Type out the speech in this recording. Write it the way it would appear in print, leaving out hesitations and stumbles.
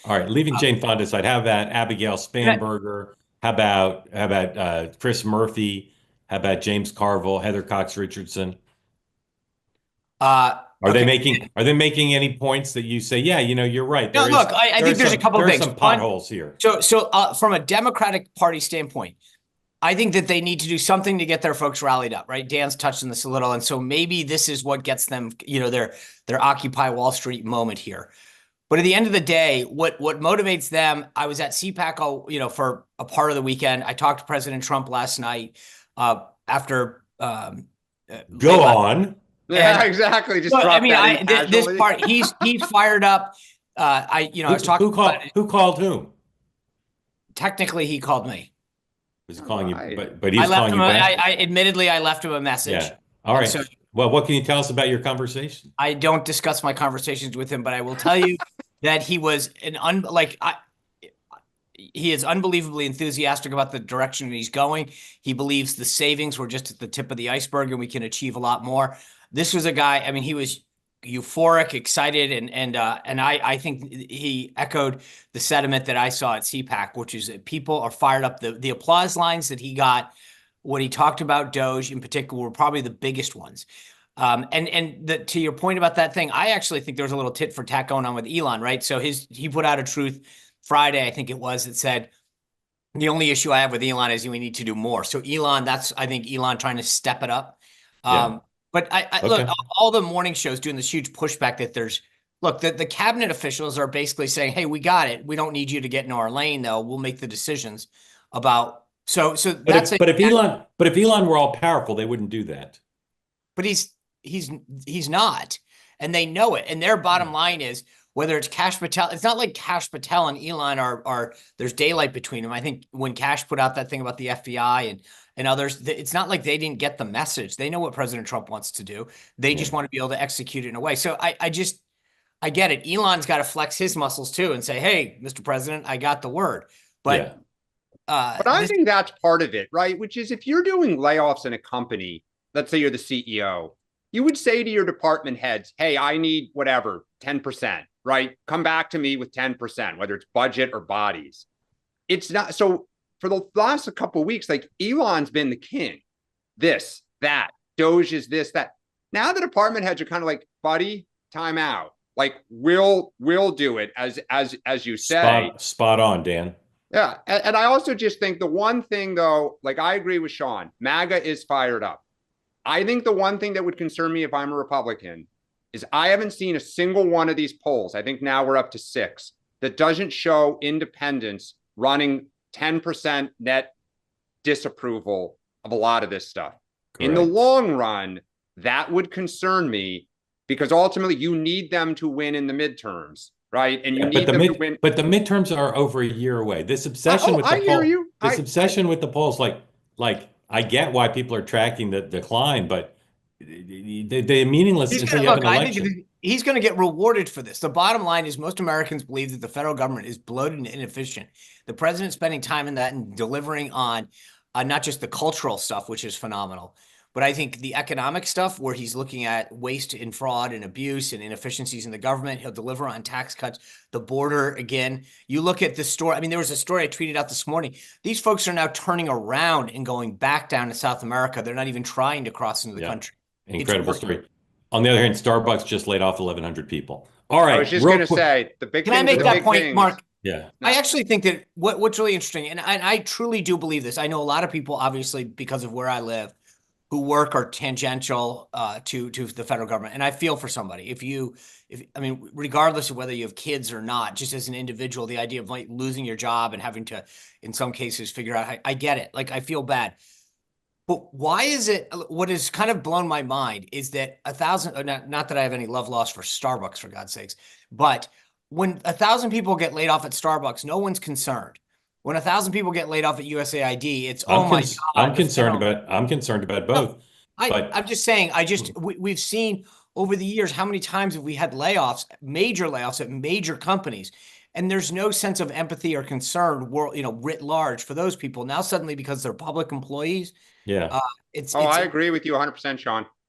All right, leaving Jane Fonda aside, how about Abigail Spanberger? How about Chris Murphy? How about James Carville, Heather Cox Richardson? Okay. Are they making any points that you say, yeah, you're right. No, look, I think there's a couple of There are things. some One, potholes here. from a Democratic Party standpoint, I think that they need to do something to get their folks rallied up, right? Dan's touched on this a little, and so maybe this is what gets them, their Occupy Wall Street moment here. But at the end of the day, what motivates them? I was at CPAC, for a part of the weekend. I talked to President Trump last night after late Go last, on. and Yeah, exactly. Just well, I drop mean, that in this casually. part, he's fired up. I was talking about it. Who called whom? Technically, he called me. Was he All calling you? right. But I he's left calling him. you back. Admittedly, I left him a message, Yeah. All and right. so Well, what can you tell us about your conversation? I don't discuss my conversations with him. But I will tell you that he was he is unbelievably enthusiastic about the direction he's going. He believes the savings were just at the tip of the iceberg, and we can achieve a lot more. This was a guy. I mean, he was euphoric, excited, and I think he echoed the sentiment that I saw at CPAC, which is that people are fired up. The applause lines that he got when he talked about Doge in particular were probably the biggest ones. To your point about that thing, I actually think there was a little tit for tat going on with Elon, right? So he put out a truth Friday, I think it was, that said the only issue I have with Elon is we need to do more. So Elon, I think Elon trying to step it up. Yeah. But look, Okay. all the morning shows doing this huge pushback that the cabinet officials are basically saying, hey, we got it. We don't need you to get in our lane, though. We'll make the decisions about. So that's But if Elon were all powerful, they wouldn't do that. but he's not, and they know it. And their bottom line is whether it's Cash Patel, it's not like Cash Patel and Elon are there's daylight between them. I think when Cash put out that thing about the FBI and others, it's not like they didn't get the message. They know what President Trump wants to do. They Yeah. just want to be able to execute it in a way. So I get it. Elon's got to flex his muscles too and say, hey, Mr. President, I got the word. Yeah. But But I think that's part of it, right? Which is if you're doing layoffs in a company, let's say you're the CEO, you would say to your department heads, hey, I need whatever, 10%, right? Come back to me with 10%, whether it's budget or bodies. It's not so for the last couple of weeks, like Elon's been the king. This, that, Doge is this, that. Now the department heads are kind of like, buddy, time out. Like we'll do it as you say. Spot on, Dan. Yeah. And I also just think the one thing, though, like I agree with Sean, MAGA is fired up. I think the one thing that would concern me if I'm a Republican is I haven't seen a single one of these polls. I think now we're up to 6 that doesn't show independents running 10% net disapproval of a lot of this stuff. Correct. In the long run, that would concern me because ultimately you need them to win in the midterms. Right. And you need them to win. But the midterms are over a year away. This obsession with the I hear poll, you. this obsession with the polls, like I get why people are tracking the decline, but they're meaningless until you have an election. I think he's going to get rewarded for this. The bottom line is most Americans believe that the federal government is bloated and inefficient. The president's spending time in that and delivering on not just the cultural stuff, which is phenomenal, but I think the economic stuff where he's looking at waste and fraud and abuse and inefficiencies in the government, he'll deliver on tax cuts, the border. Again, you look at the story. I mean, there was a story I tweeted out this morning. These folks are now turning around and going back down to South America. They're not even trying to cross into the country. Incredible story. On the other hand, Starbucks just laid off 1,100 people. All right. I was just going to say the big. Can I make that point, Mark? Yeah. I actually think that what's really interesting, and I truly do believe this. I know a lot of people, obviously, because of where I live, who work are tangential to the federal government. And I feel for somebody. I mean, regardless of whether you have kids or not, just as an individual, the idea of like losing your job and having to, in some cases, figure out, I get it. Like, I feel bad. But why is it, what has kind of blown my mind is that 1,000, not that I have any love lost for Starbucks, for God's sakes, but when 1,000 people get laid off at Starbucks, no one's concerned. When 1,000 people get laid off at USAID, it's my God. I'm concerned about both. I'm just saying. We've seen over the years how many times have we had layoffs, major layoffs at major companies, and there's no sense of empathy or concern, writ large for those people. Now suddenly, because they're public employees, yeah, I agree with you 100%, Sean.